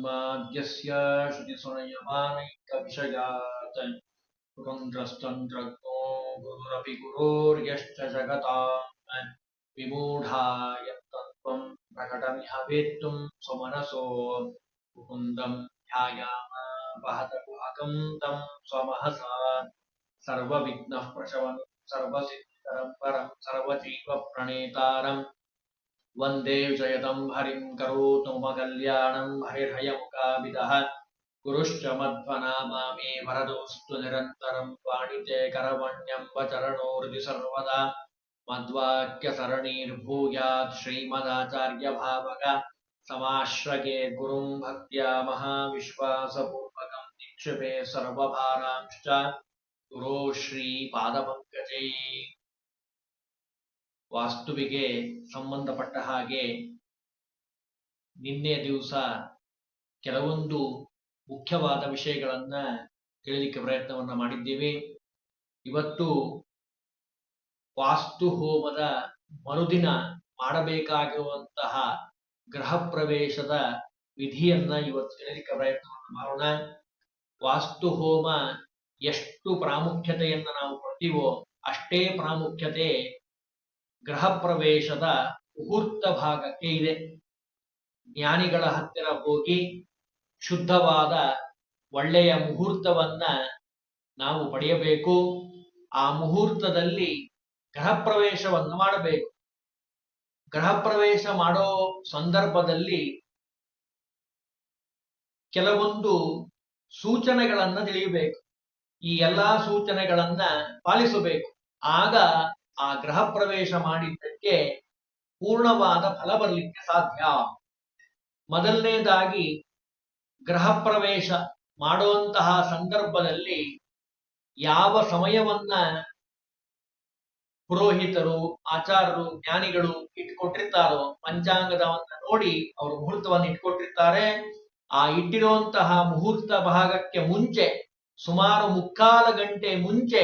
तन्माद्यस्य श्रुतिसुनयमानैकविषयात् पुरन्द्रस्तन्त्रज्ञो गुरुरपि गुरोर्यश्च जगताम् विमूढाय तत्त्वं प्रकटमिह वेत्तुं स्वमनसो मुकुन्दं ध्यायामापहतकुहकं तं स्वमहसा सर्वविघ्नः प्रशमनं सर्वसिद्धिकरं परं सर्वजीवप्रणेतारं वन्दे जयतं हरिं करोतु मम कल्याणं हरिर्हयमुखाभिदः गुरुश्च मध्वनामामे वरदोऽस्तु निरन्तरं वाणिते करवण्यं वचरणोर्धि सर्वदा मद्वाक्यसरणीर्भूयात् श्रीमदाचार्यभावक समाश्रये गुरुं भक्त्या महाविश्वासपूर्वकं निक्षिपे सर्वभारांश्च गुरो ಶ್ರೀಪಾದಪಂಕಜೇ. ವಾಸ್ತುವಿಗೆ ಸಂಬಂಧಪಟ್ಟ ಹಾಗೆ ನಿನ್ನೆ ದಿವಸ ಕೆಲವೊಂದು ಮುಖ್ಯವಾದ ವಿಷಯಗಳನ್ನ ತಿಳಿಲಿಕ್ಕೆ ಪ್ರಯತ್ನವನ್ನ ಮಾಡಿದ್ದೀವಿ. ಇವತ್ತು ವಾಸ್ತು ಹೋಮದ ಮರುದಿನ ಮಾಡಬೇಕಾಗಿರುವಂತಹ ಗೃಹ ಪ್ರವೇಶದ ವಿಧಿಯನ್ನ ಇವತ್ತು ತಿಳಿಲಿಕ್ಕೆ ಪ್ರಯತ್ನವನ್ನು ಮಾಡೋಣ. ವಾಸ್ತು ಹೋಮ ಎಷ್ಟು ಪ್ರಾಮುಖ್ಯತೆಯನ್ನ ನಾವು ಕೊಡ್ತೀವೋ ಅಷ್ಟೇ ಪ್ರಾಮುಖ್ಯತೆ ಗೃಹ ಪ್ರವೇಶದ ಮುಹೂರ್ತ ಭಾಗಕ್ಕೆ ಇದೆ. ಜ್ಞಾನಿಗಳ ಹತ್ತಿರ ಹೋಗಿ ಶುದ್ಧವಾದ ಒಳ್ಳೆಯ ಮುಹೂರ್ತವನ್ನ ನಾವು ಪಡೆಯಬೇಕು. ಆ ಮುಹೂರ್ತದಲ್ಲಿ ಗೃಹ ಪ್ರವೇಶವನ್ನು ಮಾಡಬೇಕು. ಗೃಹ ಪ್ರವೇಶ ಮಾಡೋ ಸಂದರ್ಭದಲ್ಲಿ ಕೆಲವೊಂದು ಸೂಚನೆಗಳನ್ನ ತಿಳಿಯಬೇಕು. ಈ ಎಲ್ಲಾ ಸೂಚನೆಗಳನ್ನ ಪಾಲಿಸಬೇಕು. ಆಗ ಆ ಗೃಹ ಪ್ರವೇಶ ಮಾಡಿದ್ದಕ್ಕೆ ಪೂರ್ಣವಾದ ಫಲ ಬರಲಿಕ್ಕೆ ಸಾಧ್ಯ. ಮೊದಲನೇದಾಗಿ ಗೃಹ ಪ್ರವೇಶ ಮಾಡುವಂತಹ ಸಂದರ್ಭದಲ್ಲಿ ಯಾವ ಸಮಯವನ್ನ ಪುರೋಹಿತರು, ಆಚಾರ್ಯರು, ಜ್ಞಾನಿಗಳು ಇಟ್ಕೊಟ್ಟಿರ್ತಾರೋ ಪಂಚಾಂಗದವನ್ನ ನೋಡಿ ಅವರು ಮುಹೂರ್ತವನ್ನು ಇಟ್ಕೊಟ್ಟಿರ್ತಾರೆ. ಆ ಇಟ್ಟಿರುವಂತಹ ಮುಹೂರ್ತ ಭಾಗಕ್ಕೆ ಮುಂಚೆ ಸುಮಾರು 3/4 ಗಂಟೆ ಮುಂಚೆ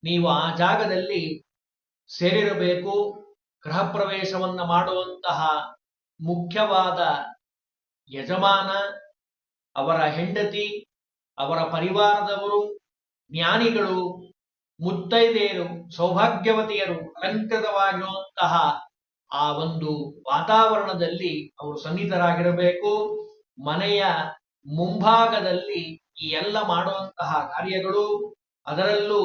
ನೀವು ಆ ಜಾಗದಲ್ಲಿ ಸೇರಿರಬೇಕು. ಗೃಹ ಪ್ರವೇಶವನ್ನ ಮಾಡುವಂತಹ ಮುಖ್ಯವಾದ ಯಜಮಾನ, ಅವರ ಹೆಂಡತಿ, ಅವರ ಪರಿವಾರದವರು, ಜ್ಞಾನಿಗಳು, ಮುತ್ತೈದೆಯರು, ಸೌಭಾಗ್ಯವತಿಯರು ಅಲಂಕೃತವಾಗಿರುವಂತಹ ಆ ಒಂದು ವಾತಾವರಣದಲ್ಲಿ ಅವರು ಸನ್ನಿಹಿತರಾಗಿರಬೇಕು. ಮನೆಯ ಮುಂಭಾಗದಲ್ಲಿ ಈ ಎಲ್ಲ ಮಾಡುವಂತಹ ಕಾರ್ಯಗಳು, ಅದರಲ್ಲೂ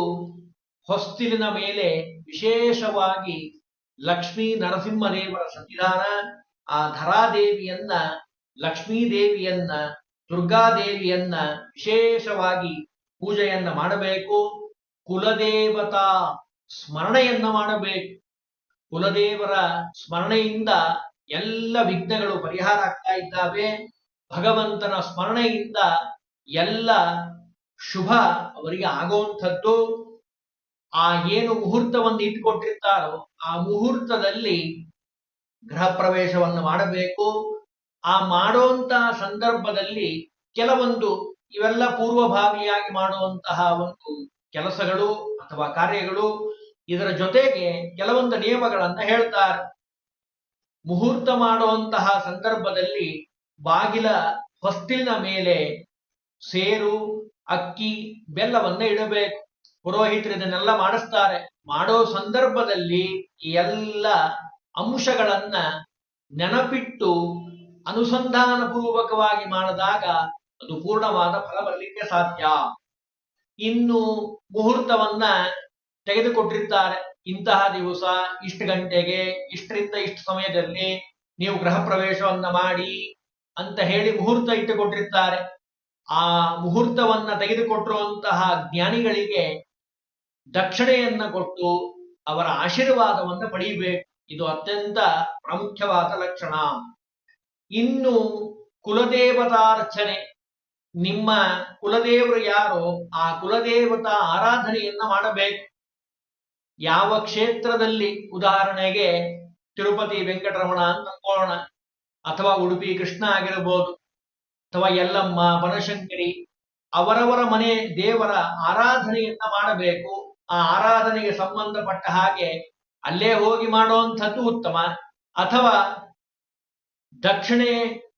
ಹೊಸ್ತಿಲಿನ ಮೇಲೆ ವಿಶೇಷವಾಗಿ ಲಕ್ಷ್ಮೀ ನರಸಿಂಹದೇವರ ಸನ್ನಿಧಾನ, ಆ ಧರಾದೇವಿಯನ್ನ, ಲಕ್ಷ್ಮೀದೇವಿಯನ್ನ, ದುರ್ಗಾದೇವಿಯನ್ನ ವಿಶೇಷವಾಗಿ ಪೂಜೆಯನ್ನ ಮಾಡಬೇಕು. ಕುಲದೇವತಾ ಸ್ಮರಣೆಯನ್ನ ಮಾಡಬೇಕು. ಕುಲದೇವರ ಸ್ಮರಣೆಯಿಂದ ಎಲ್ಲ ವಿಘ್ನಗಳು ಪರಿಹಾರ ಆಗ್ತಾ ಇದ್ದಾವೆ. ಭಗವಂತನ ಸ್ಮರಣೆಯಿಂದ ಎಲ್ಲ ಶುಭ ಅವರಿಗೆ ಆಗುವಂಥದ್ದು. ಆ ಏನು ಮುಹೂರ್ತವನ್ನು ಇಟ್ಕೊಟ್ಟಿರ್ತಾರೋ ಆ ಮುಹೂರ್ತದಲ್ಲಿ ಗೃಹ ಪ್ರವೇಶವನ್ನು ಮಾಡಬೇಕು. ಆ ಮಾಡುವಂತಹ ಸಂದರ್ಭದಲ್ಲಿ ಕೆಲವೊಂದು ಇವೆಲ್ಲ ಪೂರ್ವಭಾವಿಯಾಗಿ ಮಾಡುವಂತಹ ಒಂದು ಕೆಲಸಗಳು ಅಥವಾ ಕಾರ್ಯಗಳು, ಇದರ ಜೊತೆಗೆ ಕೆಲವೊಂದು ನಿಯಮಗಳನ್ನ ಹೇಳ್ತಾರೆ. ಮುಹೂರ್ತ ಮಾಡುವಂತಹ ಸಂದರ್ಭದಲ್ಲಿ ಬಾಗಿಲ ಹೊಸ್ತಿಲಿನ ಮೇಲೆ ಸೇರು, ಅಕ್ಕಿ, ಬೆಲ್ಲವನ್ನ ಇಡಬೇಕು. ಪುರೋಹಿತರು ಇದನ್ನೆಲ್ಲ ಮಾಡಿಸ್ತಾರೆ. ಮಾಡೋ ಸಂದರ್ಭದಲ್ಲಿ ಈ ಎಲ್ಲ ಅಂಶಗಳನ್ನ ನೆನಪಿಟ್ಟು ಅನುಸಂಧಾನ ಪೂರ್ವಕವಾಗಿ ಮಾಡಿದಾಗ ಅದು ಪೂರ್ಣವಾದ ಫಲ ಬರಲಿಕ್ಕೆ ಸಾಧ್ಯ. ಇನ್ನು ಮುಹೂರ್ತವನ್ನ ತೆಗೆದುಕೊಟ್ಟಿರ್ತಾರೆ. ಇಂತಹ ದಿವಸ ಇಷ್ಟು ಗಂಟೆಗೆ, ಇಷ್ಟರಿಂದ ಇಷ್ಟು ಸಮಯದಲ್ಲಿ ನೀವು ಗೃಹ ಪ್ರವೇಶವನ್ನ ಮಾಡಿ ಅಂತ ಹೇಳಿ ಮುಹೂರ್ತ ಇಟ್ಟುಕೊಟ್ಟಿರ್ತಾರೆ. ಆ ಮುಹೂರ್ತವನ್ನ ತೆಗೆದುಕೊಟ್ಟಿರುವಂತಹ ಜ್ಞಾನಿಗಳಿಗೆ ದಕ್ಷಿಣೆಯನ್ನ ಕೊಟ್ಟು ಅವರ ಆಶೀರ್ವಾದವನ್ನು ಪಡೆಯಬೇಕು. ಇದು ಅತ್ಯಂತ ಪ್ರಾಮುಖ್ಯವಾದ ಲಕ್ಷಣ. ಇನ್ನು ಕುಲದೇವತಾರ್ಚನೆ, ನಿಮ್ಮ ಕುಲದೇವರು ಯಾರೋ ಆ ಕುಲದೇವತಾ ಆರಾಧನೆಯನ್ನ ಮಾಡಬೇಕು. ಯಾವ ಕ್ಷೇತ್ರದಲ್ಲಿ, ಉದಾಹರಣೆಗೆ ತಿರುಪತಿ ವೆಂಕಟರಮಣ ಅಂತ ಅನ್ಕೊಳ್ಳೋಣ, ಅಥವಾ ಉಡುಪಿ ಕೃಷ್ಣ ಆಗಿರಬಹುದು, ಅಥವಾ ಯಲ್ಲಮ್ಮ, ಬನಶಂಕರಿ, ಅವರವರ ಮನೆ ದೇವರ ಆರಾಧನೆಯನ್ನ ಮಾಡಬೇಕು. ಆ ಆರಾಧನೆಗೆ ಸಂಬಂಧಪಟ್ಟ ಹಾಗೆ ಅಲ್ಲೇ ಹೋಗಿ ಮಾಡುವಂಥದ್ದು ಉತ್ತಮ. ಅಥವಾ ದಕ್ಷಿಣೆ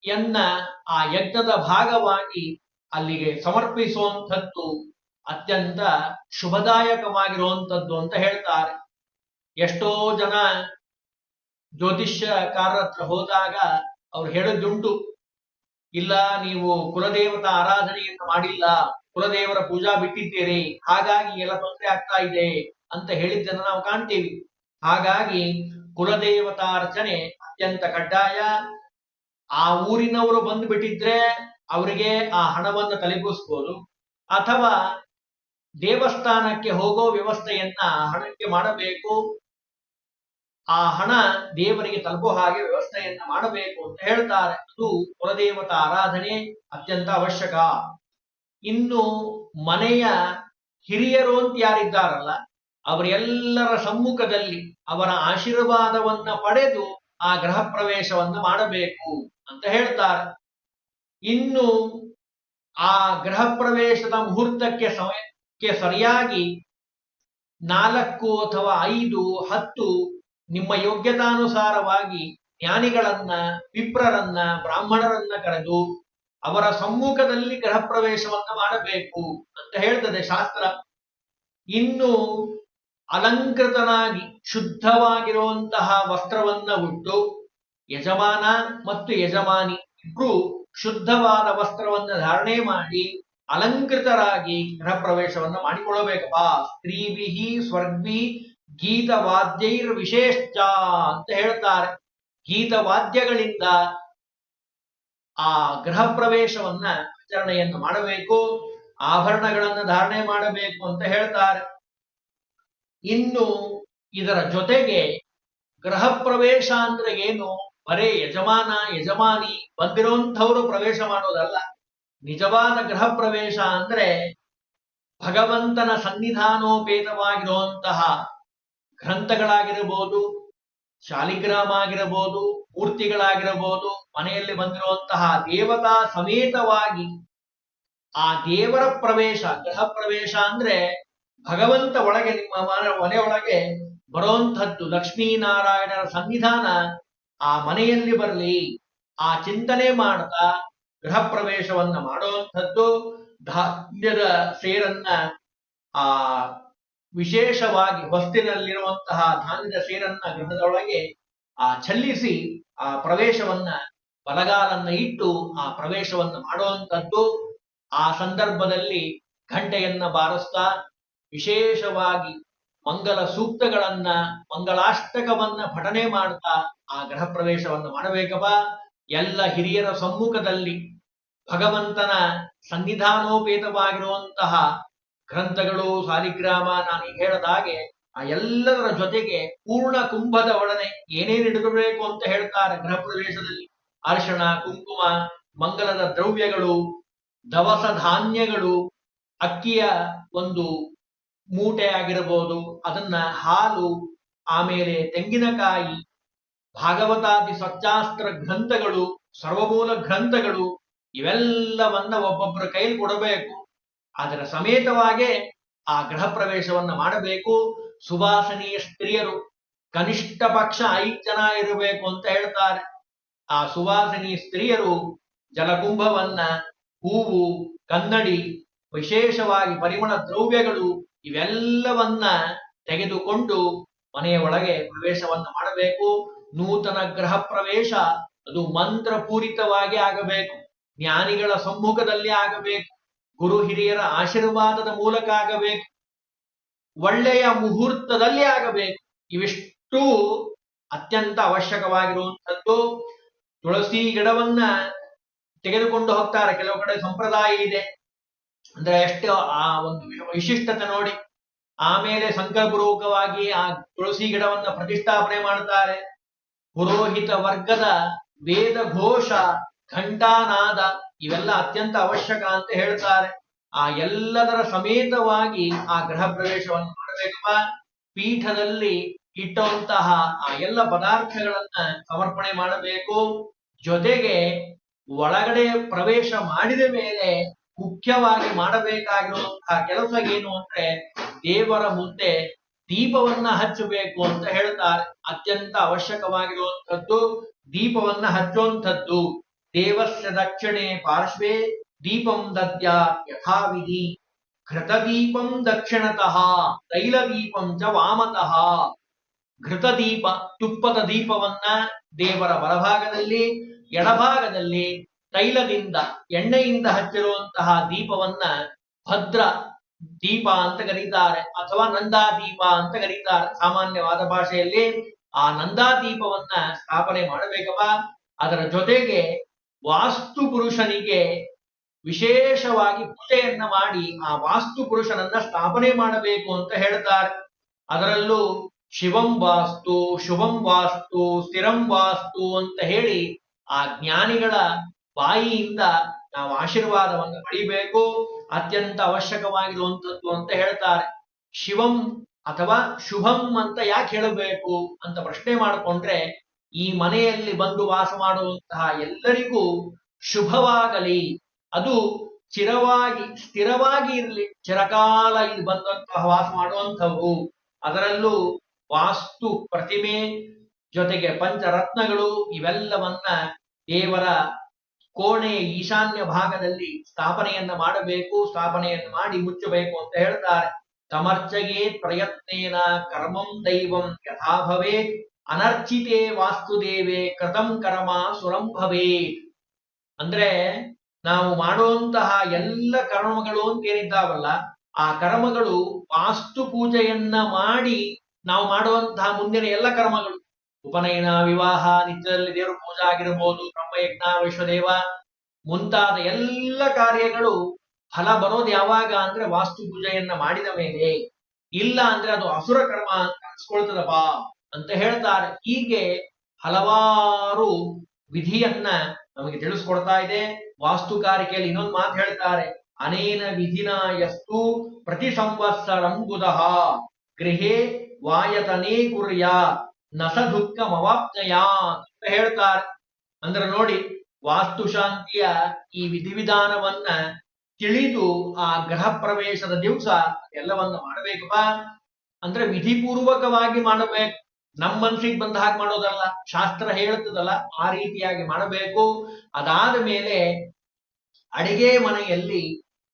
ಯನ್ನ ಆ ಯಜ್ಞದ ಭಾಗವಾಗಿ ಅಲ್ಲಿಗೆ ಸಮರ್ಪಿಸುವಂಥದ್ದು ಅತ್ಯಂತ ಶುಭದಾಯಕವಾಗಿರುವಂಥದ್ದು ಅಂತ ಹೇಳ್ತಾರೆ. ಎಷ್ಟೋ ಜನ ಜ್ಯೋತಿಷ್ಯಕಾರರ ಹತ್ರ ಹೋದಾಗ ಅವ್ರು ಹೇಳೋದುಂಟು, ಇಲ್ಲ ನೀವು ಕುಲದೇವತಾ ಆರಾಧನೆಯನ್ನು ಮಾಡಿಲ್ಲ, ಕುಲದೇವರ ಪೂಜಾ ಬಿಟ್ಟಿದ್ದೀರಿ, ಹಾಗಾಗಿ ಎಲ್ಲ ತೊಂದರೆ ಆಗ್ತಾ ಇದೆ ಅಂತ ಹೇಳಿದ್ದನ್ನು ನಾವು ಕಾಣ್ತೀವಿ. ಹಾಗಾಗಿ ಕುಲದೇವತಾರ್ಚನೆ ಅತ್ಯಂತ ಕಡ್ಡಾಯ. ಆ ಊರಿನವರು ಬಂದು ಬಿಟ್ಟಿದ್ರೆ ಅವರಿಗೆ ಆ ಹಣವನ್ನು ತಲುಪಿಸ್ಬೋದು, ಅಥವಾ ದೇವಸ್ಥಾನಕ್ಕೆ ಹೋಗೋ ವ್ಯವಸ್ಥೆಯನ್ನ ಹಣಕ್ಕೆ ಮಾಡಬೇಕು. ಆ ಹಣ ದೇವರಿಗೆ ತಲುಪೋ ಹಾಗೆ ವ್ಯವಸ್ಥೆಯನ್ನ ಮಾಡಬೇಕು ಅಂತ ಹೇಳ್ತಾರೆ. ಅದು ಕುಲದೇವತಾ ಆರಾಧನೆ ಅತ್ಯಂತ ಅವಶ್ಯಕ. ಇನ್ನು ಮನೆಯ ಹಿರಿಯರು ಅಂತ ಯಾರಿದ್ದಾರಲ್ಲ, ಅವರೆಲ್ಲರ ಸಮ್ಮುಖದಲ್ಲಿ ಅವರ ಆಶೀರ್ವಾದವನ್ನ ಪಡೆದು ಆ ಗೃಹ ಪ್ರವೇಶವನ್ನ ಮಾಡಬೇಕು ಅಂತ ಹೇಳ್ತಾರೆ. ಇನ್ನು ಆ ಗೃಹ ಪ್ರವೇಶದ ಮುಹೂರ್ತಕ್ಕೆ ಸಮಯಕ್ಕೆ ಸರಿಯಾಗಿ 4 ಅಥವಾ 5, 10 ನಿಮ್ಮ ಯೋಗ್ಯತಾನುಸಾರವಾಗಿ ಜ್ಞಾನಿಗಳನ್ನ, ವಿಪ್ರರನ್ನ, ಬ್ರಾಹ್ಮಣರನ್ನ ಕರೆದು ಅವರ ಸಮ್ಮುಖದಲ್ಲಿ ಗೃಹ ಪ್ರವೇಶವನ್ನ ಮಾಡಬೇಕು ಅಂತ ಹೇಳ್ತದೆ ಶಾಸ್ತ್ರ. ಇನ್ನು ಅಲಂಕೃತನಾಗಿ ಶುದ್ಧವಾಗಿರುವಂತಹ ವಸ್ತ್ರವನ್ನ ಉಟ್ಟು ಯಜಮಾನ ಮತ್ತು ಯಜಮಾನಿ ಇಬ್ರು ಶುದ್ಧವಾದ ವಸ್ತ್ರವನ್ನ ಧಾರಣೆ ಮಾಡಿ ಅಲಂಕೃತರಾಗಿ ಗೃಹ ಪ್ರವೇಶವನ್ನ ಮಾಡಿಕೊಳ್ಳಬೇಕಪ್ಪ. ಸ್ತ್ರೀಭಿಹಿ ಸ್ವರ್ಗ್ಭಿ ಗೀತವಾದ್ಯೈರ್ ವಿಶೇಷ ಅಂತ ಹೇಳ್ತಾರೆ. ಗೀತವಾದ್ಯಗಳಿಂದ ಆ ಗೃಹ ಪ್ರವೇಶವನ್ನ ಆಚರಣೆಯನ್ನು ಮಾಡಬೇಕು, ಆಭರಣಗಳನ್ನು ಧಾರಣೆ ಮಾಡಬೇಕು ಅಂತ ಹೇಳ್ತಾರೆ. ಇನ್ನು ಇದರ ಜೊತೆಗೆ ಗೃಹ ಪ್ರವೇಶ ಅಂದ್ರೆ ಏನು? ಬರೇ ಯಜಮಾನ ಯಜಮಾನಿ ಬಂದಿರುವಂಥವರು ಪ್ರವೇಶ ಮಾಡೋದಲ್ಲ. ನಿಜವಾದ ಗೃಹ ಪ್ರವೇಶ ಅಂದ್ರೆ ಭಗವಂತನ ಸನ್ನಿಧಾನೋಪೇತವಾಗಿರುವಂತಹ ಗ್ರಂಥಗಳಾಗಿರಬಹುದು, ಶಾಲಿಗ್ರಾಮ ಆಗಿರಬಹುದು, ಮೂರ್ತಿಗಳಾಗಿರಬಹುದು, ಮನೆಯಲ್ಲಿ ಬಂದಿರುವಂತಹ ದೇವತಾ ಸಮೇತವಾಗಿ ಆ ದೇವರ ಪ್ರವೇಶ. ಗೃಹ ಪ್ರವೇಶ ಅಂದ್ರೆ ಭಗವಂತ ಒಳಗೆ, ನಿಮ್ಮ ಮನೆಯೊಳಗೆ ಬರುವಂಥದ್ದು. ಲಕ್ಷ್ಮೀನಾರಾಯಣರ ಸನ್ನಿಧಾನ ಆ ಮನೆಯಲ್ಲಿ ಬರಲಿ, ಆ ಚಿಂತನೆ ಮಾಡ್ತಾ ಗೃಹ ಪ್ರವೇಶವನ್ನ ಮಾಡುವಂಥದ್ದು. ಧಾನ್ಯದ ಸೇರನ್ನ ಆ ವಿಶೇಷವಾಗಿ ಹೊಸ್ತಿನಲ್ಲಿರುವಂತಹ ಧಾನ್ಯದ ಸೇರನ್ನ ಗೃಹದೊಳಗೆ ಚೆಲ್ಲಿಸಿ ಆ ಪ್ರವೇಶವನ್ನ ಬಲಗಾಲನ್ನ ಇಟ್ಟು ಆ ಪ್ರವೇಶವನ್ನ ಮಾಡುವಂಥದ್ದು. ಆ ಸಂದರ್ಭದಲ್ಲಿ ಘಂಟೆಯನ್ನ ಬಾರಿಸ್ತಾ ವಿಶೇಷವಾಗಿ ಮಂಗಲ ಸೂಕ್ತಗಳನ್ನ, ಮಂಗಳಾಷ್ಟಕವನ್ನ ಪಠನೆ ಮಾಡ್ತಾ ಆ ಗೃಹ ಪ್ರವೇಶವನ್ನು ಮಾಡಬೇಕಪ್ಪ. ಎಲ್ಲ ಹಿರಿಯರ ಸಮ್ಮುಖದಲ್ಲಿ ಭಗವಂತನ ಸನ್ನಿಧಾನೋಪೇತವಾಗಿರುವಂತಹ ಗ್ರಂಥಗಳು, ಸಾಲಿಗ್ರಾಮ, ನಾನು ಹೇಳಿದ ಹಾಗೆ ಆ ಎಲ್ಲದರ ಜೊತೆಗೆ ಪೂರ್ಣ ಕುಂಭದ ಒಡನೆ ಏನೇನು ಇಡಬೇಕು ಅಂತ ಹೇಳ್ತಾರೆ ಗೃಹ ಪ್ರವೇಶದಲ್ಲಿ. ಅರಿಶಿಣ, ಕುಂಕುಮ, ಮಂಗಲದ ದ್ರವ್ಯಗಳು, ದವಸ ಧಾನ್ಯಗಳು, ಅಕ್ಕಿಯ ಒಂದು ಮೂಟೆ ಆಗಿರಬಹುದು, ಅದನ್ನ ಹಾಲು, ಆಮೇಲೆ ತೆಂಗಿನಕಾಯಿ, ಭಾಗವತಾದಿ ಸಚ್ಚಾಸ್ತ್ರ ಗ್ರಂಥಗಳು, ಸರ್ವಮೂಲ ಗ್ರಂಥಗಳು, ಇವೆಲ್ಲವನ್ನ ಒಬ್ಬೊಬ್ಬರ ಕೈಲಿ ಕೊಡಬೇಕು. ಅದರ ಸಮೇತವಾಗೇ ಆ ಗೃಹ ಪ್ರವೇಶವನ್ನ ಮಾಡಬೇಕು. ಸುವಾಸನೀಯ ಸ್ತ್ರೀಯರು ಕನಿಷ್ಠ ಪಕ್ಷ 5 ಜನ ಇರಬೇಕು ಅಂತ ಹೇಳ್ತಾರೆ. ಆ ಸುವಾಸನೀಯ ಸ್ತ್ರೀಯರು ಜಲಕುಂಭವನ್ನ, ಹೂವು, ಕನ್ನಡಿ, ವಿಶೇಷವಾಗಿ ಪರಿಮಳ ದ್ರವ್ಯಗಳು ಇವೆಲ್ಲವನ್ನ ತೆಗೆದುಕೊಂಡು ಮನೆಯ ಒಳಗೆ ಪ್ರವೇಶವನ್ನ ಮಾಡಬೇಕು. ನೂತನ ಗೃಹ ಪ್ರವೇಶ ಅದು ಮಂತ್ರಪೂರಿತವಾಗಿ ಆಗಬೇಕು, ಜ್ಞಾನಿಗಳ ಸಮ್ಮುಖದಲ್ಲಿ ಆಗಬೇಕು, ಗುರು ಹಿರಿಯರ ಆಶೀರ್ವಾದದ ಮೂಲಕ ಆಗಬೇಕು, ಒಳ್ಳೆಯ ಮುಹೂರ್ತದಲ್ಲಿ ಆಗಬೇಕು. ಇವಿಷ್ಟು ಅತ್ಯಂತ ಅವಶ್ಯಕವಾಗಿರುವಂಥದ್ದು. ತುಳಸಿ ಗಿಡವನ್ನ ತೆಗೆದುಕೊಂಡು ಹೋಗ್ತಾರೆ. ಕೆಲವು ಕಡೆ ಸಂಪ್ರದಾಯ ಇದೆ, ಅಂದ್ರೆ ಎಷ್ಟು ಆ ಒಂದು ವಿಶಿಷ್ಟತೆ ನೋಡಿ. ಆಮೇಲೆ ಸಂಕಲ್ಪಪೂರ್ವಕವಾಗಿ ಆ ತುಳಸಿ ಗಿಡವನ್ನ ಪ್ರತಿಷ್ಠಾಪನೆ ಮಾಡ್ತಾರೆ. ಪುರೋಹಿತ ವರ್ಗದ ವೇದ ಘೋಷ, ಘಂಟಾನಾದ ಇವೆಲ್ಲ ಅತ್ಯಂತ ಅವಶ್ಯಕ ಅಂತ ಹೇಳ್ತಾರೆ. ಆ ಎಲ್ಲದರ ಸಮೇತವಾಗಿ ಆ ಗೃಹ ಪ್ರವೇಶವನ್ನು ಮಾಡಬೇಕಪ್ಪ. ಪೀಠದಲ್ಲಿ ಇಟ್ಟಂತಹ ಆ ಎಲ್ಲ ಪದಾರ್ಥಗಳನ್ನ ಸಮರ್ಪಣೆ ಮಾಡಬೇಕು. ಜೊತೆಗೆ ಒಳಗಡೆ ಪ್ರವೇಶ ಮಾಡಿದ ಮೇಲೆ ಮುಖ್ಯವಾಗಿ ಮಾಡಬೇಕಾಗಿರುವಂತಹ ಕೆಲಸ ಏನು ಅಂದ್ರೆ ದೇವರ ಮುಂದೆ ದೀಪವನ್ನ ಹಚ್ಚಬೇಕು ಅಂತ ಹೇಳ್ತಾರೆ. ಅತ್ಯಂತ ಅವಶ್ಯಕವಾಗಿರುವಂಥದ್ದು ದೀಪವನ್ನ ಹಚ್ಚುವಂಥದ್ದು. ದೇವಸ್ಯ ದಕ್ಷಿಣೆ ಪಾರ್ಶ್ವೇ ದೀಪಂ ದದ್ಯಾತ್ ಯಥಾವಿಧಿ ಘೃತದೀಪಂ ದಕ್ಷಿಣತಃ ತೈಲದೀಪಂ ಚ ವಾಮತಃ. ಘೃತದೀಪ ತುಪ್ಪದ ದೀಪವನ್ನ ದೇವರ ಬಲಭಾಗದಲ್ಲಿ, ಎಡಭಾಗದಲ್ಲಿ ತೈಲದಿಂದ ಎಣ್ಣೆಯಿಂದ ಹಚ್ಚಿರುವಂತಹ ದೀಪವನ್ನ ಭದ್ರ ದೀಪ ಅಂತ ಕರೀತಾರೆ, ಅಥವಾ ನಂದಾ ದೀಪ ಅಂತ ಕರೀತಾರೆ. ಸಾಮಾನ್ಯವಾದ ಭಾಷೆಯಲ್ಲಿ ಆ ನಂದಾ ದೀಪವನ್ನ ಸ್ಥಾಪನೆ ಮಾಡಬೇಕಪ್ಪ. ಅದರ ಜೊತೆಗೆ ವಾಸ್ತು ಪುರುಷನಿಗೆ ವಿಶೇಷವಾಗಿ ಪೂಜೆಯನ್ನ ಮಾಡಿ ಆ ವಾಸ್ತು ಪುರುಷನನ್ನ ಸ್ಥಾಪನೆ ಮಾಡಬೇಕು ಅಂತ ಹೇಳ್ತಾರೆ. ಅದರಲ್ಲೂ ಶಿವಂ ವಾಸ್ತು, ಶುಭಂ ವಾಸ್ತು, ಸ್ಥಿರಂ ವಾಸ್ತು ಅಂತ ಹೇಳಿ ಆ ಜ್ಞಾನಿಗಳ ಬಾಯಿಯಿಂದ ನಾವು ಆಶೀರ್ವಾದವನ್ನು ಪಡಿಬೇಕು. ಅತ್ಯಂತ ಅವಶ್ಯಕವಾಗಿರುವಂಥದ್ದು ಅಂತ ಹೇಳ್ತಾರೆ. ಶಿವಂ ಅಥವಾ ಶುಭಂ ಅಂತ ಯಾಕೆ ಹೇಳಬೇಕು ಅಂತ ಪ್ರಶ್ನೆ ಮಾಡಿಕೊಂಡ್ರೆ, ಈ ಮನೆಯಲ್ಲಿ ಬಂದು ವಾಸ ಮಾಡುವಂತಹ ಎಲ್ಲರಿಗೂ ಶುಭವಾಗಲಿ, ಅದು ಚಿರವಾಗಿ ಸ್ಥಿರವಾಗಿ ಇರಲಿ, ಚಿರಕಾಲ ಇಲ್ಲಿ ಬಂದಂತಹ ವಾಸ ಮಾಡುವಂಥವು. ಅದರಲ್ಲೂ ವಾಸ್ತು ಪ್ರತಿಮೆ ಜೊತೆಗೆ ಪಂಚರತ್ನಗಳು ಇವೆಲ್ಲವನ್ನ ದೇವರ ಕೋಣೆ ಈಶಾನ್ಯ ಭಾಗದಲ್ಲಿ ಸ್ಥಾಪನೆಯನ್ನ ಮಾಡಬೇಕು. ಸ್ಥಾಪನೆಯನ್ನು ಮಾಡಿ ಮುಚ್ಚಬೇಕು ಅಂತ ಹೇಳ್ತಾರೆ. ಸಮರ್ಚಯೇ ಪ್ರಯತ್ನೇನ ಕರ್ಮಂ ದೈವಂ ಯಥಾ ಭವೇತ್ ಅನರ್ಚಿತೇ ವಾಸ್ತುದೇವೇ ಕೃತಂ ಕರ್ಮ ಸುರಂ ಭವೇತ್. ಅಂದ್ರೆ ನಾವು ಮಾಡುವಂತಹ ಎಲ್ಲ ಕರ್ಮಗಳು ಅಂತ ಏನಿದ್ದಾವಲ್ಲ, ಆ ಕರ್ಮಗಳು ವಾಸ್ತು ಪೂಜೆಯನ್ನ ಮಾಡಿ ನಾವು ಮಾಡುವಂತಹ ಮುಂದಿನ ಎಲ್ಲ ಕರ್ಮಗಳು, ಉಪನಯನ, ವಿವಾಹ, ನಿತ್ಯದಲ್ಲಿ ದೇವರು ಪೂಜಾ ಆಗಿರ್ಬೋದು, ಬ್ರಹ್ಮಯಜ್ಞ, ವೈಶ್ವದೇವ ಮುಂತಾದ ಎಲ್ಲ ಕಾರ್ಯಗಳು ಫಲ ಬರೋದು ಯಾವಾಗ ಅಂದ್ರೆ ವಾಸ್ತು ಪೂಜೆಯನ್ನ ಮಾಡಿದ ಮೇಲೆ. ಇಲ್ಲ ಅಂದ್ರೆ ಅದು ಅಸುರ ಕರ್ಮ ಅಂತ ಅನ್ಸ್ಕೊಳ್ತದಪ್ಪ ಅಂತ ಹೇಳ್ತಾರೆ. ಹೀಗೆ ಹಲವಾರು ವಿಧಿಯನ್ನ ನಮಗೆ ತಿಳಿಸ್ಕೊಡ್ತಾ ಇದೆ. ವಾಸ್ತುಕಾರಿಕೆಯಲ್ಲಿ ಇನ್ನೊಂದು ಮಾತು ಹೇಳ್ತಾರೆ, ಅನೇನ ವಿಧಿನ ಯಸ್ತು ಪ್ರತಿ ಸಂವತ್ಸರಂ ಬುಧಃ ಗೃಹೇ ವಾಯತನೇ ಕುರ್ಯ ನಸ ದುಃಖಮವಾಪ್ನಯ ಅಂತ ಹೇಳ್ತಾರೆ. ಅಂದ್ರೆ ನೋಡಿ, ವಾಸ್ತುಶಾಂತಿಯ ಈ ವಿಧಿವಿಧಾನವನ್ನ ತಿಳಿದು ಆ ಗೃಹ ಪ್ರವೇಶದ ದಿವಸ ಎಲ್ಲವನ್ನ ಮಾಡಬೇಕಪ್ಪ. ಅಂದ್ರೆ ವಿಧಿಪೂರ್ವಕವಾಗಿ ಮಾಡಬೇಕು, ನಮ್ಮ ಮನ್ಸಿಗೆ ಬಂದ ಹಾಗೆ ಮಾಡೋದಲ್ಲ, ಶಾಸ್ತ್ರ ಹೇಳ್ತದಲ್ಲ ಆ ರೀತಿಯಾಗಿ ಮಾಡಬೇಕು. ಅದಾದ ಮೇಲೆ ಅಡಿಗೆ ಮನೆಯಲ್ಲಿ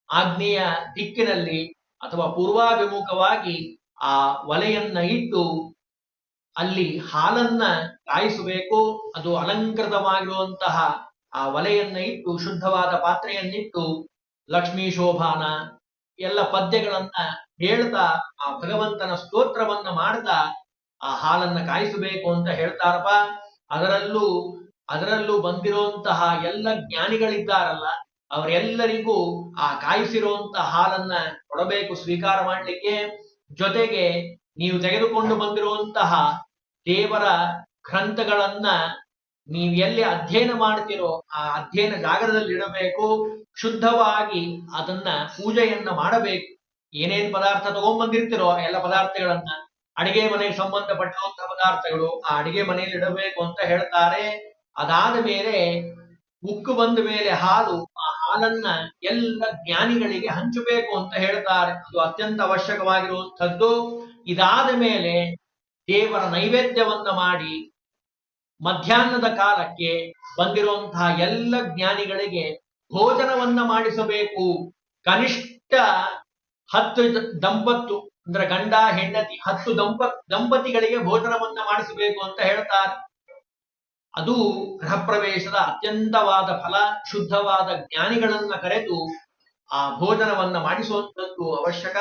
ಆಗ್ನೇಯ ದಿಕ್ಕಿನಲ್ಲಿ ಅಥವಾ ಪೂರ್ವಾಭಿಮುಖವಾಗಿ ಆ ಒಲೆಯನ್ನ ಇಟ್ಟು ಅಲ್ಲಿ ಹಾಲನ್ನ ಕಾಯಿಸಬೇಕು. ಅದು ಅಲಂಕೃತವಾಗಿರುವಂತಹ ಆ ಒಲೆಯನ್ನ ಇಟ್ಟು ಶುದ್ಧವಾದ ಪಾತ್ರೆಯನ್ನಿಟ್ಟು ಲಕ್ಷ್ಮೀ ಶೋಭಾನ ಎಲ್ಲ ಪದ್ಯಗಳನ್ನ ಹೇಳ್ತಾ ಆ ಭಗವಂತನ ಸ್ತೋತ್ರವನ್ನ ಮಾಡ್ತಾ ಆ ಹಾಲನ್ನ ಕಾಯಿಸಬೇಕು ಅಂತ ಹೇಳ್ತಾರಪ್ಪ. ಅದರಲ್ಲೂ ಬಂದಿರುವಂತಹ ಎಲ್ಲ ಜ್ಞಾನಿಗಳಿದ್ದಾರಲ್ಲ, ಅವರೆಲ್ಲರಿಗೂ ಆ ಕಾಯಿಸಿರುವಂತಹ ಹಾಲನ್ನ ಕೊಡಬೇಕು ಸ್ವೀಕಾರ ಮಾಡಲಿಕ್ಕೆ. ಜೊತೆಗೆ ನೀವು ತೆಗೆದುಕೊಂಡು ಬಂದಿರುವಂತಹ ದೇವರ ಗ್ರಂಥಗಳನ್ನ ನೀವು ಎಲ್ಲಿ ಅಧ್ಯಯನ ಮಾಡ್ತಿರೋ ಆ ಅಧ್ಯಯನ ಜಾಗದಲ್ಲಿ ಇಡಬೇಕು. ಶುದ್ಧವಾಗಿ ಅದನ್ನ ಪೂಜೆಯನ್ನ ಮಾಡಬೇಕು. ಏನೇನ್ ಪದಾರ್ಥ ತಗೊಂಡ್ಬಂದಿರ್ತಿರೋ ಎಲ್ಲ ಪದಾರ್ಥಗಳನ್ನ, ಅಡಿಗೆ ಮನೆಗೆ ಸಂಬಂಧಪಟ್ಟಿರುವಂತಹ ಪದಾರ್ಥಗಳು ಆ ಅಡಿಗೆ ಮನೆಯಲ್ಲಿ ಇಡಬೇಕು ಅಂತ ಹೇಳ್ತಾರೆ. ಅದಾದ ಮೇಲೆ ಉಕ್ಕು ಬಂದ ಮೇಲೆ ಹಾಲು, ಆ ಹಾಲನ್ನ ಎಲ್ಲ ಜ್ಞಾನಿಗಳಿಗೆ ಹಂಚಬೇಕು ಅಂತ ಹೇಳ್ತಾರೆ. ಅದು ಅತ್ಯಂತ ಅವಶ್ಯಕವಾಗಿರುವಂಥದ್ದು. ಇದಾದ ಮೇಲೆ ದೇವರ ನೈವೇದ್ಯವನ್ನ ಮಾಡಿ ಮಧ್ಯಾಹ್ನದ ಕಾಲಕ್ಕೆ ಬಂದಿರುವಂತಹ ಎಲ್ಲ ಜ್ಞಾನಿಗಳಿಗೆ ಭೋಜನವನ್ನ ಮಾಡಿಸಬೇಕು. ಕನಿಷ್ಠ 10 ದಂಪತ್ತು ಅಂದ್ರೆ ಗಂಡ ಹೆಂಡತಿ 10 ದಂಪತಿಗಳಿಗೆ ಭೋಜನವನ್ನ ಮಾಡಿಸಬೇಕು ಅಂತ ಹೇಳ್ತಾರೆ. ಅದು ಗೃಹ ಪ್ರವೇಶದ ಅತ್ಯಂತವಾದ ಫಲ. ಶುದ್ಧವಾದ ಜ್ಞಾನಿಗಳನ್ನ ಕರೆದು ಆ ಭೋಜನವನ್ನ ಮಾಡಿಸುವಂಥದ್ದು ಅವಶ್ಯಕ.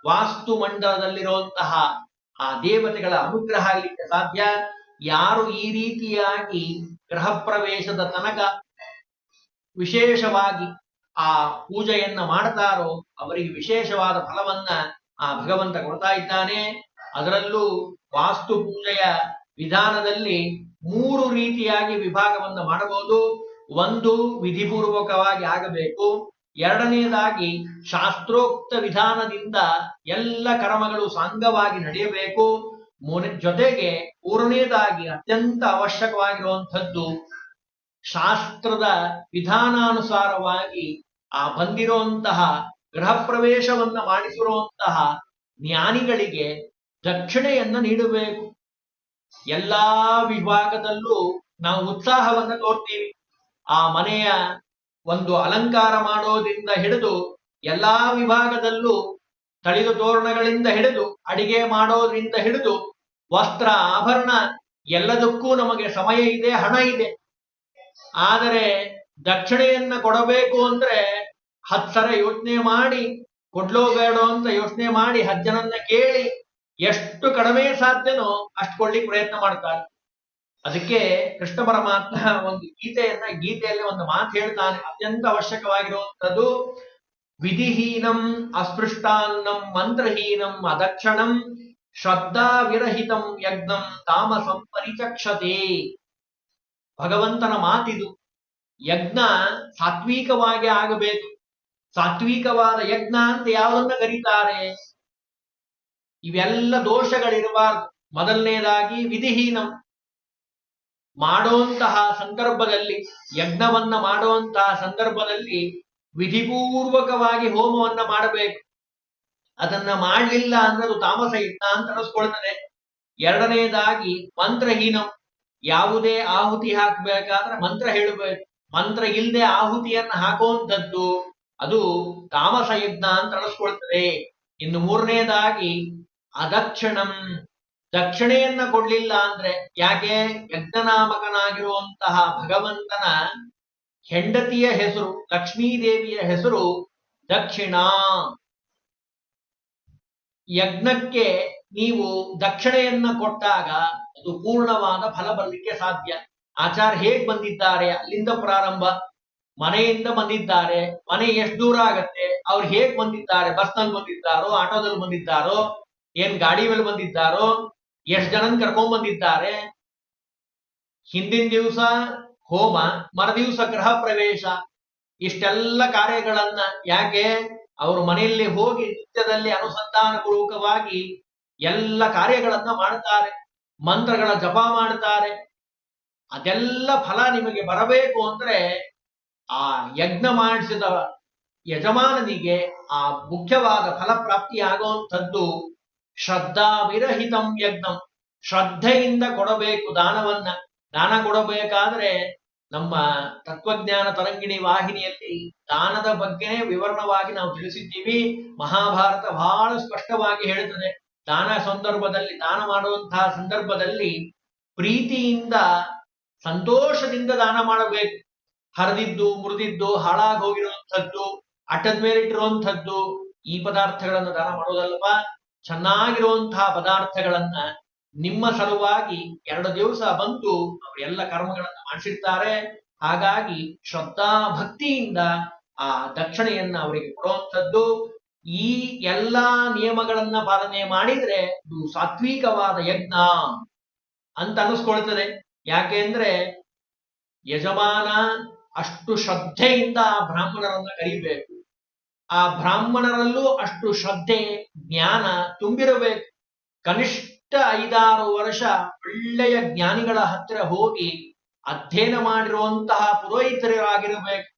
ವಾಸ್ತು ಮಂಡಲದಲ್ಲಿರುವಂತಹ ಆ ದೇವತೆಗಳ ಅನುಗ್ರಹ ಆಗಲಿಕ್ಕೆ ಸಾಧ್ಯ. ಯಾರು ಈ ರೀತಿಯಾಗಿ ಗೃಹ ಪ್ರವೇಶದ ತನಕ ವಿಶೇಷವಾಗಿ ಆ ಪೂಜೆಯನ್ನ ಮಾಡ್ತಾರೋ ಅವರಿಗೆ ವಿಶೇಷವಾದ ಫಲವನ್ನ ಆ ಭಗವಂತ ಕೊಡ್ತಾ ಇದ್ದಾನೆ. ಅದರಲ್ಲೂ ವಾಸ್ತು ಪೂಜೆಯ ವಿಧಾನದಲ್ಲಿ 3 ರೀತಿಯಾಗಿ ವಿಭಾಗವನ್ನ ಮಾಡಬಹುದು. ಒಂದು ವಿಧಿಪೂರ್ವಕವಾಗಿ ಆಗಬೇಕು. ಎರಡನೇದಾಗಿ ಶಾಸ್ತ್ರೋಕ್ತ ವಿಧಾನದಿಂದ ಎಲ್ಲ ಕರ್ಮಗಳು ಸಾಂಗವಾಗಿ ನಡೆಯಬೇಕು. ಜೊತೆಗೆ ಮೂರನೇದಾಗಿ ಅತ್ಯಂತ ಅವಶ್ಯಕವಾಗಿರುವಂಥದ್ದು ಶಾಸ್ತ್ರದ ವಿಧಾನಾನುಸಾರವಾಗಿ ಆ ಬಂದಿರುವಂತಹ ಗೃಹ ಪ್ರವೇಶವನ್ನ ಮಾಡಿಸಿರುವಂತಹ ಜ್ಞಾನಿಗಳಿಗೆ ದಕ್ಷಿಣೆಯನ್ನ ನೀಡಬೇಕು. ಎಲ್ಲಾ ವಿಭಾಗದಲ್ಲೂ ನಾವು ಉತ್ಸಾಹವನ್ನ ತೋರ್ತೀವಿ. ಆ ಮನೆಯ ಒಂದು ಅಲಂಕಾರ ಮಾಡೋದ್ರಿಂದ ಹಿಡಿದು ಎಲ್ಲಾ ವಿಭಾಗದಲ್ಲೂ ತಳಿದು ತೋರಣಗಳಿಂದ ಹಿಡಿದು ಅಡಿಗೆ ಮಾಡೋದ್ರಿಂದ ಹಿಡಿದು ವಸ್ತ್ರ ಆಭರಣ ಎಲ್ಲದಕ್ಕೂ ನಮಗೆ ಸಮಯ ಇದೆ, ಹಣ ಇದೆ. ಆದರೆ ದಕ್ಷಿಣೆಯನ್ನ ಕೊಡಬೇಕು ಅಂದ್ರೆ 10 ಸಲ ಯೋಚನೆ ಮಾಡಿ, ಕೊಡ್ಲೋ ಬೇಡೋ ಅಂತ ಯೋಚನೆ ಮಾಡಿ 10 ಜನನ್ನ ಕೇಳಿ ಎಷ್ಟು ಕಡಿಮೆ ಸಾಧ್ಯನೋ ಅಷ್ಟು ಕೊಡ್ಲಿಕ್ಕೆ ಪ್ರಯತ್ನ ಮಾಡ್ತಾರೆ. ಅದಕ್ಕೆ ಕೃಷ್ಣ ಪರಮಾತ್ಮ ಒಂದು ಗೀತೆಯಲ್ಲಿ ಒಂದು ಮಾತು ಹೇಳ್ತಾನೆ, ಅತ್ಯಂತ ಅವಶ್ಯಕವಾಗಿರುವಂಥದ್ದು. ವಿಧಿಹೀನಂ ಅಸ್ಪೃಷ್ಟಾನ್ನಂ ಮಂತ್ರಹೀನಂ ಅದಕ್ಷಣಂ ಶ್ರದ್ಧಾ ವಿರಹಿತಂ ಯಜ್ಞಂ ತಾಮಸಂ ಪರಿಚಕ್ಷತೆ. ಭಗವಂತನ ಮಾತಿದು. ಯಜ್ಞ ಸಾತ್ವಿಕವಾಗಿ ಆಗಬೇಕು. ಸಾತ್ವಿಕವಾದ ಯಜ್ಞ ಅಂತ ಯಾವುದನ್ನ ಕರೀತಾರೆ? ಇವೆಲ್ಲ ದೋಷಗಳಿರಬಾರದು. ಮೊದಲನೇದಾಗಿ ವಿಧಿಹೀನಂ, ಮಾಡುವಂತಹ ಸಂದರ್ಭದಲ್ಲಿ, ಯಜ್ಞವನ್ನ ಮಾಡುವಂತಹ ಸಂದರ್ಭದಲ್ಲಿ ವಿಧಿಪೂರ್ವಕವಾಗಿ ಹೋಮವನ್ನ ಮಾಡಬೇಕು. ಅದನ್ನ ಮಾಡಲಿಲ್ಲ ಅಂದ್ರೆ ಅದು ತಾಮಸ ಯಜ್ಞ ಅಂತ ಅನಿಸ್ಕೊಳ್ತದೆ. ಎರಡನೇದಾಗಿ ಮಂತ್ರಹೀನಂ, ಯಾವುದೇ ಆಹುತಿ ಹಾಕಬೇಕಾದ್ರೆ ಮಂತ್ರ ಹೇಳಬೇಕು. ಮಂತ್ರ ಇಲ್ಲದೆ ಆಹುತಿಯನ್ನ ಹಾಕುವಂಥದ್ದು ಅದು ತಾಮಸ ಯಜ್ಞ ಅಂತ ಅನಿಸ್ಕೊಳ್ತದೆ. ಇನ್ನು ಮೂರನೇದಾಗಿ ಅದಕ್ಷಣಂ, ದಕ್ಷಿಣೆಯನ್ನ ಕೊಡ್ಲಿಲ್ಲ ಅಂದ್ರೆ, ಯಾಕೆ? ಯಜ್ಞನಾಮಕನಾಗಿರುವಂತಹ ಭಗವಂತನ ಹೆಂಡತಿಯ ಹೆಸರು, ಲಕ್ಷ್ಮೀದೇವಿಯ ಹೆಸರು ದಕ್ಷಿಣ. ಯಜ್ಞಕ್ಕೆ ನೀವು ದಕ್ಷಿಣೆಯನ್ನ ಕೊಟ್ಟಾಗ ಅದು ಪೂರ್ಣವಾದ ಫಲ ಬರಲಿಕ್ಕೆ ಸಾಧ್ಯ. ಆಚಾರ್ಯ ಹೇಗ್ ಬಂದಿದ್ದಾರೆ? ಅಲ್ಲಿಂದ ಪ್ರಾರಂಭ. ಮನೆಯಿಂದ ಬಂದಿದ್ದಾರೆ. ಮನೆ ಎಷ್ಟು ದೂರ ಆಗತ್ತೆ? ಅವ್ರು ಹೇಗ್ ಬಂದಿದ್ದಾರೆ? ಬಸ್ನಲ್ಲಿ ಬಂದಿದ್ದಾರೋ, ಆಟೋದಲ್ಲಿ ಬಂದಿದ್ದಾರೋ, ಏನ್ ಗಾಡಿ ಮೇಲೆ ಬಂದಿದ್ದಾರೋ, ಎಷ್ಟು ಜನನ್ ಕರ್ಕೊಂಡ್ ಬಂದಿದ್ದಾರೆ? ಹಿಂದಿನ ದಿವಸ ಹೋಮ, ಮರುದಿವಸ ಗೃಹ ಪ್ರವೇಶ, ಇಷ್ಟೆಲ್ಲ ಕಾರ್ಯಗಳನ್ನ ಯಾಕೆ? ಅವರು ಮನೆಯಲ್ಲಿ ಹೋಗಿ ನಿತ್ಯದಲ್ಲಿ ಅನುಸಂಧಾನ ಪೂರ್ವಕವಾಗಿ ಎಲ್ಲ ಕಾರ್ಯಗಳನ್ನ ಮಾಡ್ತಾರೆ, ಮಂತ್ರಗಳ ಜಪ ಮಾಡ್ತಾರೆ. ಅದೆಲ್ಲ ಫಲ ನಿಮಗೆ ಬರಬೇಕು ಅಂದ್ರೆ ಆ ಯಜ್ಞ ಮಾಡಿಸಿದ ಯಜಮಾನನಿಗೆ ಆ ಮುಖ್ಯವಾದ ಫಲಪ್ರಾಪ್ತಿ ಆಗುವಂಥದ್ದು ಶ್ರದ್ಧಾ ವಿರಹಿತಂ ಯಜ್ಞಂ. ಶ್ರದ್ಧೆಯಿಂದ ಕೊಡಬೇಕು ದಾನವನ್ನ. ದಾನ ಕೊಡಬೇಕಾದ್ರೆ ನಮ್ಮ ತತ್ವಜ್ಞಾನ ತರಂಗಿಣಿ ವಾಹಿನಿಯಲ್ಲಿ ದಾನದ ಬಗ್ಗೆನೇ ವಿವರಣವಾಗಿ ನಾವು ತಿಳಿಸಿದ್ದೀವಿ. ಮಹಾಭಾರತ ಬಹಳ ಸ್ಪಷ್ಟವಾಗಿ ಹೇಳುತ್ತದೆ. ದಾನ ಸಂದರ್ಭದಲ್ಲಿ, ದಾನ ಮಾಡುವಂತಹ ಸಂದರ್ಭದಲ್ಲಿ ಪ್ರೀತಿಯಿಂದ ಸಂತೋಷದಿಂದ ದಾನ ಮಾಡಬೇಕು. ಹರಿದಿದ್ದು, ಮುರಿದಿದ್ದು, ಹಾಳಾಗಿ ಹೋಗಿರುವಂಥದ್ದು, ಅಟ್ಟದ ಮೇಲೆ ಇಟ್ಟಿರುವಂಥದ್ದು ಈ ಪದಾರ್ಥಗಳನ್ನು ದಾನ ಮಾಡೋದಲ್ವಾ. ಚೆನ್ನಾಗಿರುವಂತಹ ಪದಾರ್ಥಗಳನ್ನ ನಿಮ್ಮ ಸಲುವಾಗಿ 2 ದಿವಸ ಬಂದು ಅವರೆಲ್ಲ ಕರ್ಮಗಳನ್ನ ಮಾಡಿಸಿರ್ತಾರೆ. ಹಾಗಾಗಿ ಶ್ರದ್ಧಾ ಭಕ್ತಿಯಿಂದ ಆ ದಕ್ಷಿಣೆಯನ್ನ ಅವರಿಗೆ ಕೊಡುವಂಥದ್ದು. ಈ ಎಲ್ಲಾ ನಿಯಮಗಳನ್ನ ಪಾಲನೆ ಮಾಡಿದ್ರೆ ಇದು ಸಾತ್ವಿಕವಾದ ಯಜ್ಞ ಅಂತ ಅನಿಸ್ಕೊಳ್ತದೆ. ಯಾಕೆಂದ್ರೆ ಯಜಮಾನ ಅಷ್ಟು ಶ್ರದ್ಧೆಯಿಂದ ಆ ಬ್ರಾಹ್ಮಣರನ್ನ ಕರಿಬೇಕು. ಆ ಬ್ರಾಹ್ಮಣರಲ್ಲೂ ಅಷ್ಟು ಶ್ರದ್ಧೆ, ಜ್ಞಾನ ತುಂಬಿರಬೇಕು. ಕನಿಷ್ಠ 5-6 ವರ್ಷ ಒಳ್ಳೆಯ ಜ್ಞಾನಿಗಳ ಹತ್ತಿರ ಹೋಗಿ ಅಧ್ಯಯನ ಮಾಡಿರುವಂತಹ ಪುರೋಹಿತರಾಗಿರಬೇಕು.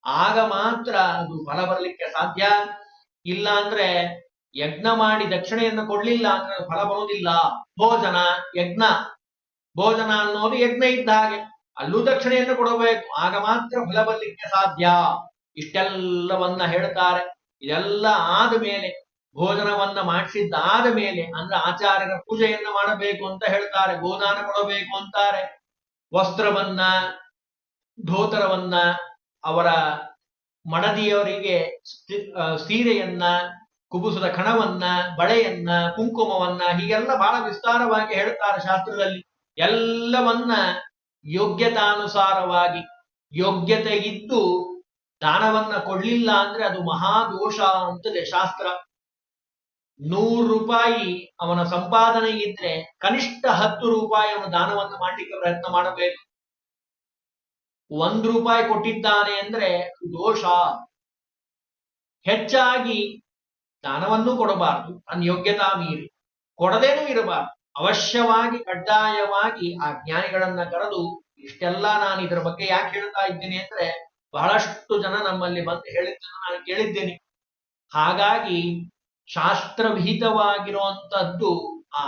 ಆಗ ಮಾತ್ರ ಅದು ಫಲ ಬರಲಿಕ್ಕೆ ಸಾಧ್ಯ. ಇಲ್ಲ ಅಂದ್ರೆ ಯಜ್ಞ ಮಾಡಿ ದಕ್ಷಿಣೆಯನ್ನು ಕೊಡ್ಲಿಲ್ಲ ಅಂದ್ರೆ ಫಲ ಬರುವುದಿಲ್ಲ. ಭೋಜನ ಯಜ್ಞ, ಭೋಜನ ಅನ್ನೋದು ಯಜ್ಞ ಇದ್ದ ಹಾಗೆ, ಅಲ್ಲೂ ದಕ್ಷಿಣೆಯನ್ನು ಕೊಡಬೇಕು. ಆಗ ಮಾತ್ರ ಫಲ ಬರಲಿಕ್ಕೆ ಸಾಧ್ಯ. ಇಷ್ಟೆಲ್ಲವನ್ನ ಹೇಳ್ತಾರೆ. ಇದೆಲ್ಲ ಆದ ಮೇಲೆ, ಭೋಜನವನ್ನ ಮಾಡಿಸಿದ್ದಾದ ಮೇಲೆ, ಅಂದ್ರೆ ಆಚಾರ್ಯರ ಪೂಜೆಯನ್ನ ಮಾಡಬೇಕು ಅಂತ ಹೇಳ್ತಾರೆ. ಗೋದಾನ ಕೊಡಬೇಕು ಅಂತಾರೆ. ವಸ್ತ್ರವನ್ನ, ಧೋತರವನ್ನ, ಅವರ ಮಡದಿಯವರಿಗೆ ಸೀರೆಯನ್ನ, ಕುಬುಸದ ಕಣವನ್ನ, ಬಳೆಯನ್ನ, ಕುಂಕುಮವನ್ನ, ಹೀಗೆಲ್ಲ ಬಹಳ ವಿಸ್ತಾರವಾಗಿ ಹೇಳ್ತಾರೆ ಶಾಸ್ತ್ರದಲ್ಲಿ. ಎಲ್ಲವನ್ನ ಯೋಗ್ಯತಾನುಸಾರವಾಗಿ, ಯೋಗ್ಯತೆ ಇದ್ದು ದಾನವನ್ನ ಕೊಡ್ಲಿಲ್ಲ ಅಂದ್ರೆ ಅದು ಮಹಾದೋಷ ಅಂತದೆ ಶಾಸ್ತ್ರ. 100 ರೂಪಾಯಿ ಅವನ ಸಂಪಾದನೆ ಇದ್ರೆ ಕನಿಷ್ಠ 10 ರೂಪಾಯಿ ಅವನು ದಾನವನ್ನು ಮಾಡಲಿಕ್ಕೆ ಪ್ರಯತ್ನ ಮಾಡಬೇಕು. 1 ರೂಪಾಯಿ ಕೊಟ್ಟಿದ್ದಾನೆ ಅಂದ್ರೆ ದೋಷ. ಹೆಚ್ಚಾಗಿ ದಾನವನ್ನು ಕೊಡಬಾರದು, ತನ್ನ ಯೋಗ್ಯತಾ ಮೀರಿ. ಕೊಡದೇನೂ ಇರಬಾರದು. ಅವಶ್ಯವಾಗಿ ಕಡ್ಡಾಯವಾಗಿ ಆ ಜ್ಞಾನಿಗಳನ್ನ ಕರೆದು, ಇಷ್ಟೆಲ್ಲ ನಾನು ಇದರ ಬಗ್ಗೆ ಯಾಕೆ ಹೇಳ್ತಾ ಇದ್ದೀನಿ ಅಂದ್ರೆ ಬಹಳಷ್ಟು ಜನ ನಮ್ಮಲ್ಲಿ ಬಂದು ಹೇಳಿದ್ದನ್ನು ನಾನು ಕೇಳಿದ್ದೇನೆ. ಹಾಗಾಗಿ ಶಾಸ್ತ್ರ ವಿಹಿತವಾಗಿರುವಂತದ್ದು ಆ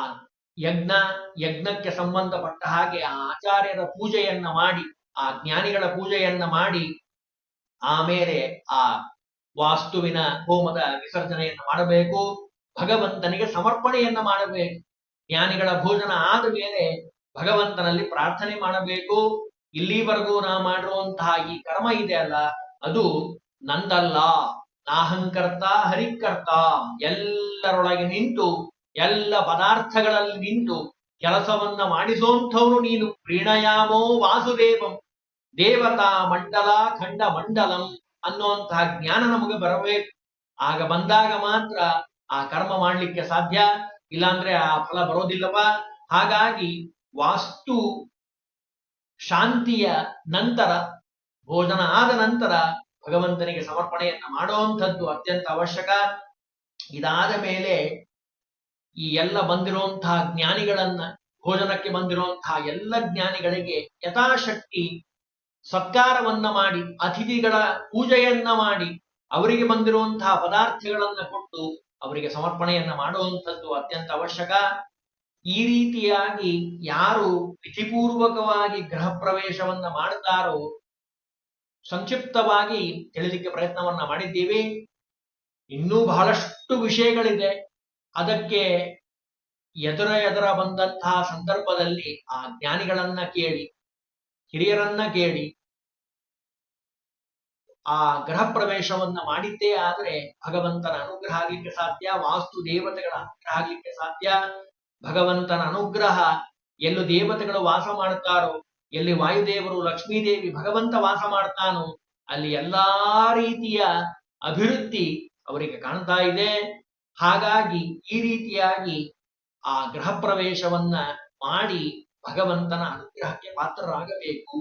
ಯಜ್ಞಕ್ಕೆ ಸಂಬಂಧಪಟ್ಟ ಹಾಗೆ ಆ ಆಚಾರ್ಯರ ಪೂಜೆಯನ್ನ ಮಾಡಿ ಆ ಜ್ಞಾನಿಗಳ ಪೂಜೆಯನ್ನ ಮಾಡಿ ಆಮೇಲೆ ಆ ವಾಸ್ತುವಿನ ಹೋಮದ ವಿಸರ್ಜನೆಯನ್ನು ಮಾಡಬೇಕು. ಭಗವಂತನಿಗೆ ಸಮರ್ಪಣೆಯನ್ನ ಮಾಡಬೇಕು. ಜ್ಞಾನಿಗಳ ಭೋಜನ ಆದ ಮೇಲೆ ಭಗವಂತನಲ್ಲಿ ಪ್ರಾರ್ಥನೆ ಮಾಡಬೇಕು. ಇಲ್ಲಿವರೆಗೂ ನಾ ಮಾಡಿರುವಂತಹ ಈ ಕರ್ಮ ಇದೆ ಅಲ್ಲ, ಅದು ನಂದಲ್ಲ, ನಾಹಂಕರ್ತ ಹರಿಕರ್ತ. ಎಲ್ಲರೊಳಗೆ ನಿಂತು ಎಲ್ಲ ಪದಾರ್ಥಗಳಲ್ಲಿ ನಿಂತು ಕೆಲಸವನ್ನ ಮಾಡಿಸುವಂಥವನು ನೀನು. ಪ್ರೀಣಯಾಮೋ ವಾಸುದೇವಂ ದೇವತಾ ಮಂಡಲ ಖಂಡ ಮಂಡಲಂ ಅನ್ನುವಂತಹ ಜ್ಞಾನ ನಮಗೆ ಬರಬೇಕು. ಆಗ ಬಂದಾಗ ಮಾತ್ರ ಆ ಕರ್ಮ ಮಾಡ್ಲಿಕ್ಕೆ ಸಾಧ್ಯ, ಇಲ್ಲಾಂದ್ರೆ ಆ ಫಲ ಬರೋದಿಲ್ಲವ. ಹಾಗಾಗಿ ವಾಸ್ತು ಶಾಂತಿಯ ನಂತರ, ಭೋಜನ ಆದ ನಂತರ ಭಗವಂತನಿಗೆ ಸಮರ್ಪಣೆಯನ್ನ ಮಾಡುವಂಥದ್ದು ಅತ್ಯಂತ ಅವಶ್ಯಕ. ಇದಾದ ಮೇಲೆ ಈ ಎಲ್ಲ ಬಂದಿರುವಂತಹ ಜ್ಞಾನಿಗಳನ್ನ, ಭೋಜನಕ್ಕೆ ಬಂದಿರುವಂತಹ ಎಲ್ಲ ಜ್ಞಾನಿಗಳಿಗೆ ಯಥಾಶಕ್ತಿ ಸತ್ಕಾರವನ್ನ ಮಾಡಿ, ಅತಿಥಿಗಳ ಪೂಜೆಯನ್ನ ಮಾಡಿ, ಅವರಿಗೆ ಬಂದಿರುವಂತಹ ಪದಾರ್ಥಗಳನ್ನ ಕೊಟ್ಟು ಅವರಿಗೆ ಸಮರ್ಪಣೆಯನ್ನ ಮಾಡುವಂಥದ್ದು ಅತ್ಯಂತ ಅವಶ್ಯಕ. ಈ ರೀತಿಯಾಗಿ ಯಾರು ವಿಧಿಪೂರ್ವಕವಾಗಿ ಗೃಹ ಪ್ರವೇಶವನ್ನ ಮಾಡುತ್ತಾರೋ, ಸಂಕ್ಷಿಪ್ತವಾಗಿ ತಿಳಿಲಿಕ್ಕೆ ಪ್ರಯತ್ನವನ್ನ ಮಾಡಿದ್ದೀವಿ. ಇನ್ನೂ ಬಹಳಷ್ಟು ವಿಷಯಗಳಿದೆ. ಅದಕ್ಕೆ ಎದುರ ಬಂದಂತಹ ಸಂದರ್ಭದಲ್ಲಿ ಆ ಜ್ಞಾನಿಗಳನ್ನ ಕೇಳಿ, ಹಿರಿಯರನ್ನ ಕೇಳಿ ಆ ಗೃಹ ಪ್ರವೇಶವನ್ನ ಮಾಡಿದ್ದೇ ಆದ್ರೆ ಭಗವಂತನ ಅನುಗ್ರಹ ಆಗ್ಲಿಕ್ಕೆ ಸಾಧ್ಯ, ವಾಸ್ತು ದೇವತೆಗಳ ಅನುಗ್ರಹ ಆಗ್ಲಿಕ್ಕೆ ಸಾಧ್ಯ. ಭಗವಂತನ ಅನುಗ್ರಹ ಎಲ್ಲೂ ದೇವತೆಗಳು ವಾಸ ಮಾಡುತ್ತಾರೋ, ಎಲ್ಲಿ ವಾಯುದೇವರು ಲಕ್ಷ್ಮೀದೇವಿ ಭಗವಂತ ವಾಸ ಮಾಡ್ತಾನೋ, ಅಲ್ಲಿ ಎಲ್ಲಾ ರೀತಿಯ ಅಭಿವೃದ್ಧಿ ಅವರಿಗೆ ಕಾಣ್ತಾ ಇದೆ. ಹಾಗಾಗಿ ಈ ರೀತಿಯಾಗಿ ಆ ಗೃಹ ಪ್ರವೇಶವನ್ನ ಮಾಡಿ ಭಗವಂತನ ಅನುಗ್ರಹಕ್ಕೆ ಪಾತ್ರರಾಗಬೇಕು.